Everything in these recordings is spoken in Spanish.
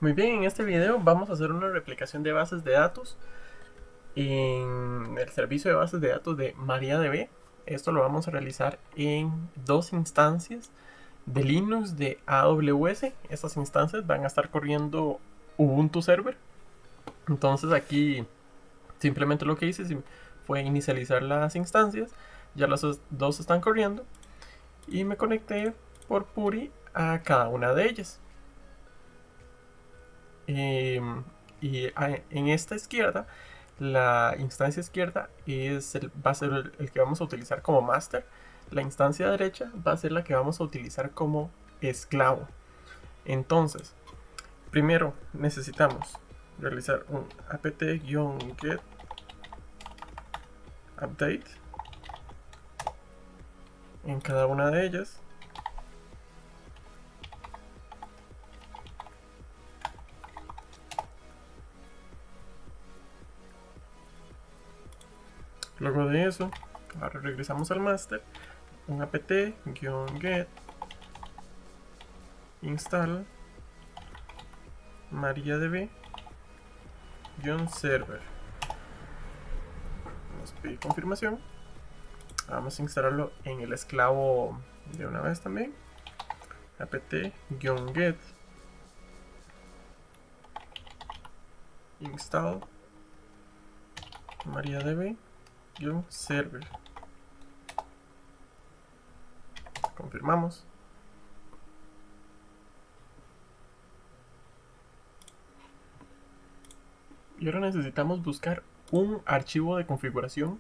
Muy bien, en este video vamos a hacer una replicación de bases de datos en el servicio de bases de datos de MariaDB. Esto lo vamos a realizar en dos instancias de Linux de AWS. Estas instancias van a estar corriendo Ubuntu Server. Entonces aquí simplemente lo que hice fue inicializar las instancias. Ya las dos están corriendo y me conecté por PuRI a cada una de ellas. En esta izquierda, la instancia izquierda va a ser el que vamos a utilizar como master. La instancia derecha va a ser la que vamos a utilizar como esclavo. Entonces, primero necesitamos realizar un apt-get update en cada una de ellas. Luego de eso, ahora regresamos al master, un apt-get install MariaDB-server. Nos pide confirmación. Vamos a instalarlo en el esclavo de una vez también. apt-get install MariaDB-server. Confirmamos. Y ahora necesitamos buscar un archivo de configuración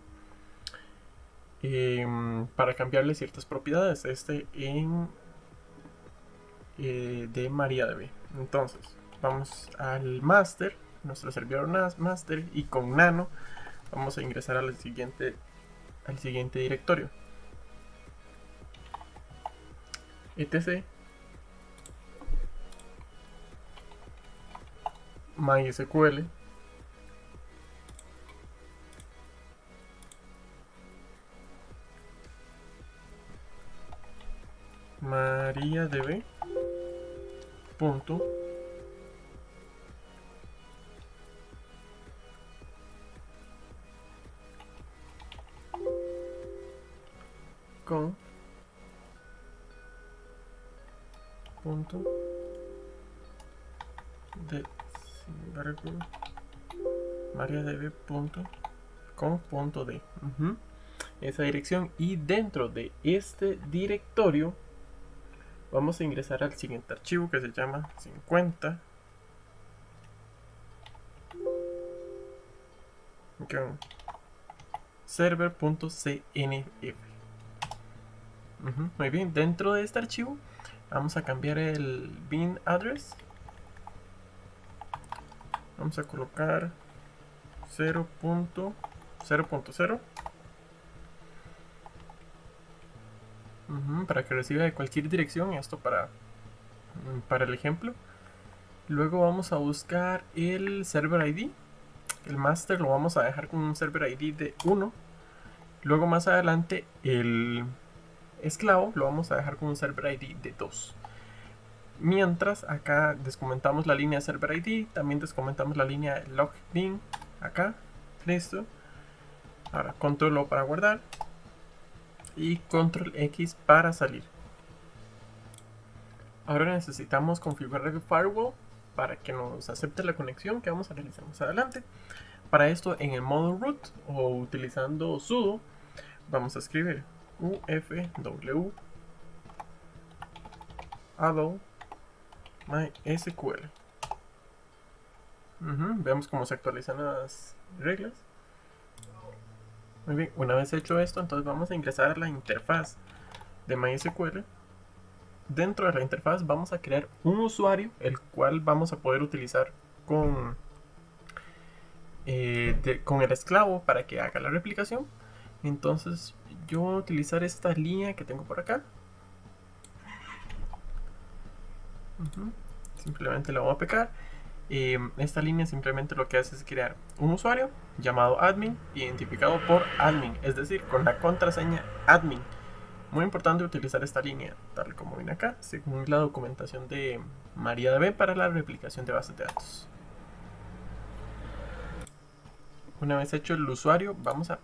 para cambiarle ciertas propiedades de MariaDB. Entonces vamos al master, nuestro servidor master, y con nano vamos a ingresar al siguiente directorio, etc MySQL MariaDB punto con punto de MariaDB con punto de esa dirección, y dentro de este directorio vamos a ingresar al siguiente archivo que se llama 50 server.cnf. Muy bien, dentro de este archivo vamos a cambiar el bin address. Vamos a colocar 0.0.0 para que reciba de cualquier dirección. Esto para el ejemplo. Luego vamos a buscar el server ID. El master lo vamos a dejar con un server ID de 1. Luego más adelante el esclavo lo vamos a dejar con un server ID de 2. Mientras acá descomentamos la línea server ID, también descomentamos la línea logbin acá. Listo. Ahora control O para guardar y control X para salir. Ahora necesitamos configurar el firewall para que nos acepte la conexión que vamos a realizar más adelante. Para esto, en el modo root o utilizando sudo, vamos a escribir ufw allow mysql. Veamos cómo se actualizan las reglas. Muy bien, una vez hecho esto, entonces vamos a ingresar a la interfaz de MySQL. Dentro de la interfaz vamos a crear un usuario, el cual vamos a poder utilizar con el esclavo para que haga la replicación. Entonces yo voy a utilizar esta línea que tengo por acá. Simplemente la voy a pegar. Esta línea simplemente lo que hace es crear un usuario llamado admin, identificado por admin, es decir, con la contraseña admin. Muy importante utilizar esta línea, tal como viene acá, según la documentación de MariaDB para la replicación de bases de datos. Una vez hecho el usuario, vamos a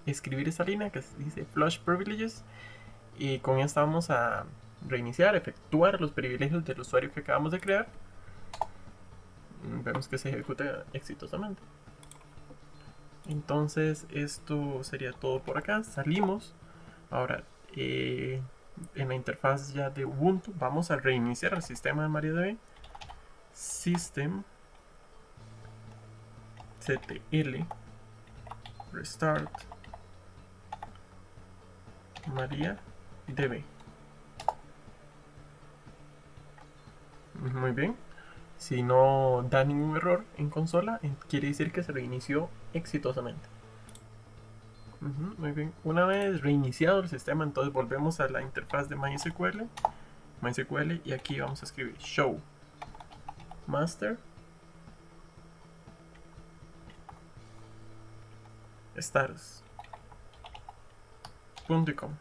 escribir esta línea que dice flush privileges, y con esta vamos a reiniciar, efectuar los privilegios del usuario que acabamos de crear. Vemos que se ejecuta exitosamente. Entonces esto sería todo por acá. Salimos. Ahora en la interfaz ya de Ubuntu vamos a reiniciar el sistema de MariaDB. System ctl restart MariaDB. Muy bien. Si no da ningún error en consola, quiere decir que se reinició exitosamente. Muy bien. Una vez reiniciado el sistema, entonces volvemos a la interfaz de MySQL. Y aquí vamos a escribir show master status.com.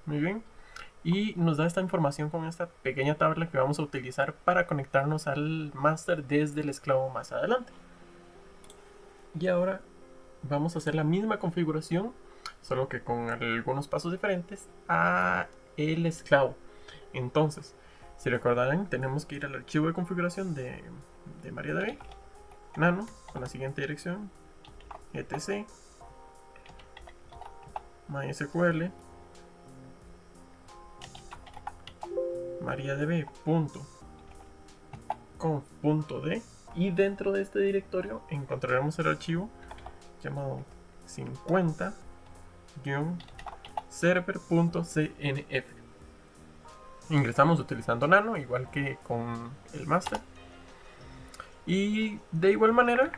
Muy bien. Y nos da esta información con esta pequeña tabla que vamos a utilizar para conectarnos al master desde el esclavo más adelante. Y ahora vamos a hacer la misma configuración, solo que con algunos pasos diferentes a el esclavo. Entonces, si recordarán, tenemos que ir al archivo de configuración de MariaDB, nano, con la siguiente dirección, etc, mysql, mariadb.conf.d, y dentro de este directorio encontraremos el archivo llamado 50-server.cnf. Ingresamos utilizando nano, igual que con el master, y de igual manera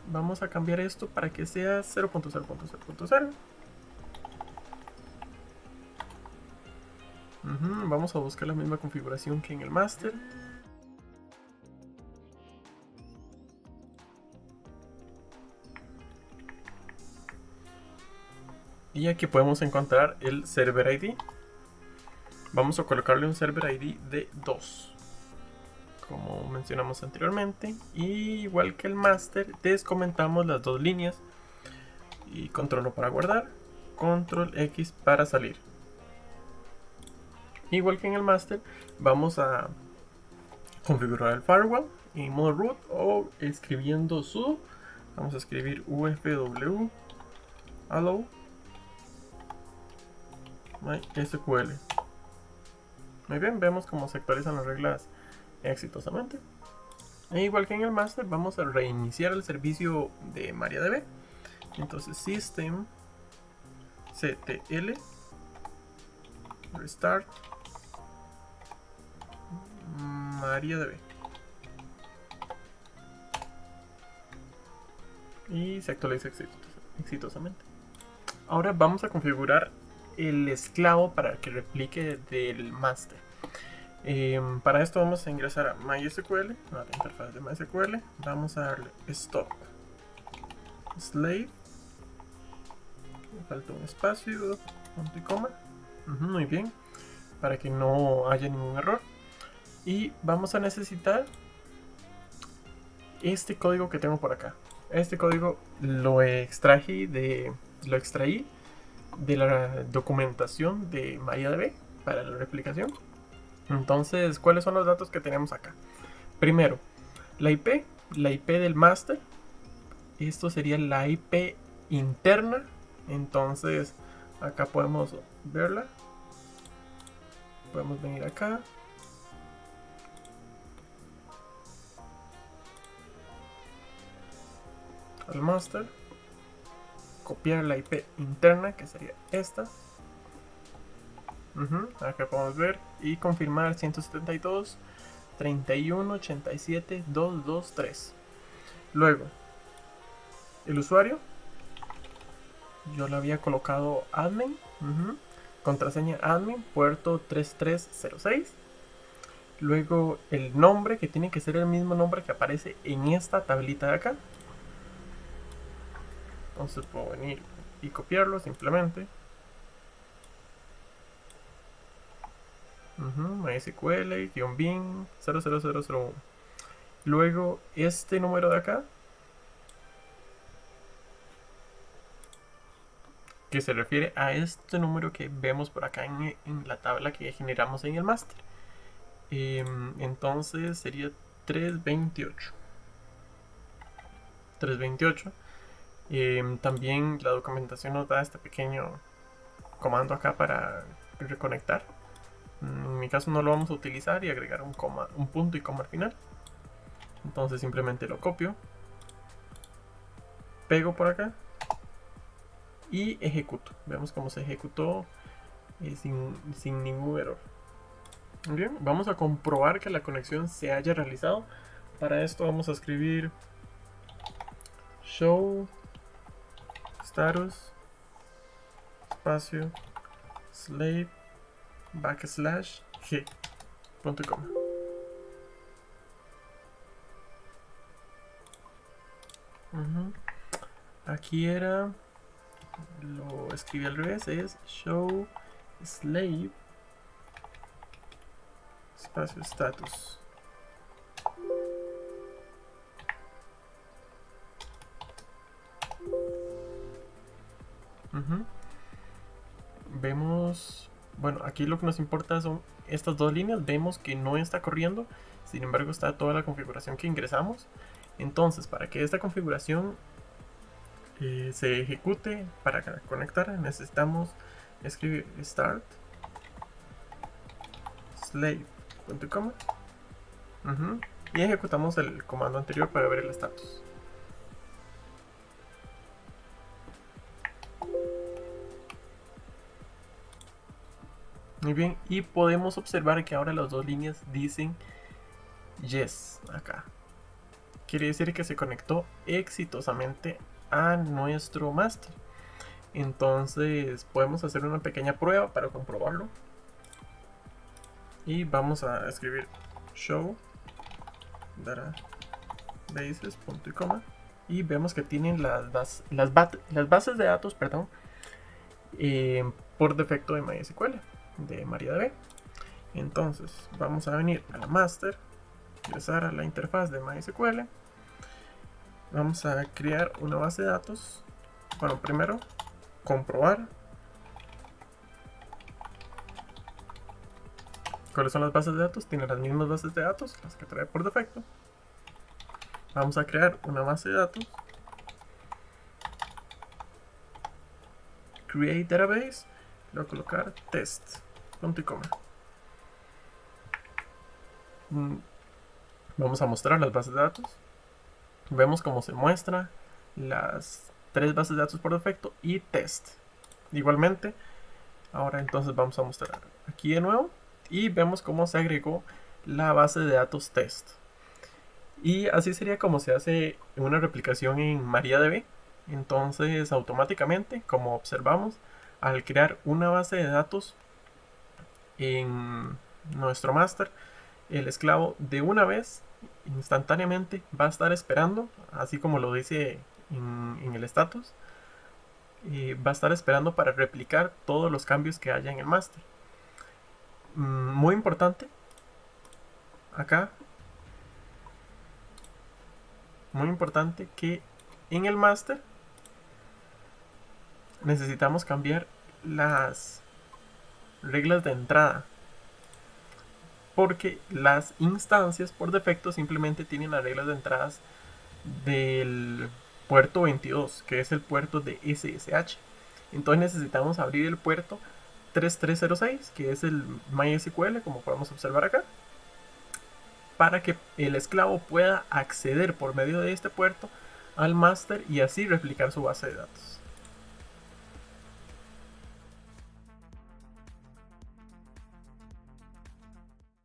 vamos a cambiar esto para que sea 0.0.0.0. Vamos a buscar la misma configuración que en el master. Y aquí podemos encontrar el server ID. Vamos a colocarle un server ID de 2, como mencionamos anteriormente. Y igual que el master, descomentamos las dos líneas. Y control O para guardar, control X para salir. Igual que en el master, vamos a configurar el firewall en modo root o escribiendo sudo. Vamos a escribir ufw allow MySQL. Muy bien, vemos cómo se actualizan las reglas exitosamente. E igual que en el master, vamos a reiniciar el servicio de MariaDB. Entonces system ctl restart MariaDB. Y se actualiza exitosamente. Ahora vamos a configurar el esclavo para que replique del master. Para esto vamos a ingresar a MySQL, a la interfaz de MySQL. Vamos a darle stop slave, me falta un espacio, punto y coma. Muy bien, para que no haya ningún error. Y vamos a necesitar este código que tengo por acá. Este código lo extraí de la documentación de MariaDB para la replicación. Entonces, ¿cuáles son los datos que tenemos acá? Primero, la IP del master. Esto sería la IP interna. Entonces, acá podemos verla. Podemos venir acá. Al master. Copiar la IP interna, que sería esta. Acá podemos ver y confirmar 172.31.87.223. Luego, el usuario, yo le había colocado admin, contraseña admin, puerto 3306. Luego el nombre, que tiene que ser el mismo nombre que aparece en esta tablita de acá. Entonces puedo venir y copiarlo simplemente. MySQL-bin 00001. Luego este número de acá, que se refiere a este número que vemos por acá en la tabla que generamos en el master. Entonces sería 328. También la documentación nos da este pequeño comando acá para reconectar. En mi caso no lo vamos a utilizar y agregar un punto y coma al final. Entonces simplemente lo copio, pego por acá y ejecuto. Veamos cómo se ejecutó sin ningún error. Bien, vamos a comprobar que la conexión se haya realizado. Para esto vamos a escribir show status espacio slave /g punto y coma. Aquí era, lo escribí al revés, es show slave espacio status. Vemos, bueno, aquí lo que nos importa son estas dos líneas. Vemos que no está corriendo, sin embargo está toda la configuración que ingresamos. Entonces, para que esta configuración se ejecute, para conectar, necesitamos escribir start slave.com y ejecutamos el comando anterior para ver el estatus. Muy bien, y podemos observar que ahora las dos líneas dicen yes acá. Quiere decir que se conectó exitosamente a nuestro master. Entonces podemos hacer una pequeña prueba para comprobarlo. Y vamos a escribir show databases punto y coma. Y vemos que tienen las bases de datos, perdón, por defecto de MySQL, de MariaDB. Entonces vamos a venir a la master, ingresar a la interfaz de MySQL. Vamos a crear una base de datos. Bueno, primero comprobar cuáles son las bases de datos. Tiene las mismas bases de datos, las que trae por defecto. Vamos a crear una base de datos, create database, le voy a colocar test punto y coma. Vamos a mostrar las bases de datos. Vemos cómo se muestra las tres bases de datos por defecto y test. Igualmente, ahora entonces vamos a mostrar aquí de nuevo y vemos cómo se agregó la base de datos test. Y así sería como se hace una replicación en MariaDB. Entonces automáticamente, como observamos, al crear una base de datos en nuestro master, el esclavo de una vez instantáneamente va a estar esperando, así como lo dice en el status, va a estar esperando para replicar todos los cambios que haya en el master. Muy importante acá, muy importante que en el master necesitamos cambiar las reglas de entrada, porque las instancias por defecto simplemente tienen las reglas de entradas del puerto 22, que es el puerto de SSH. Entonces necesitamos abrir el puerto 3306, que es el MySQL, como podemos observar acá, para que el esclavo pueda acceder por medio de este puerto al master y así replicar su base de datos.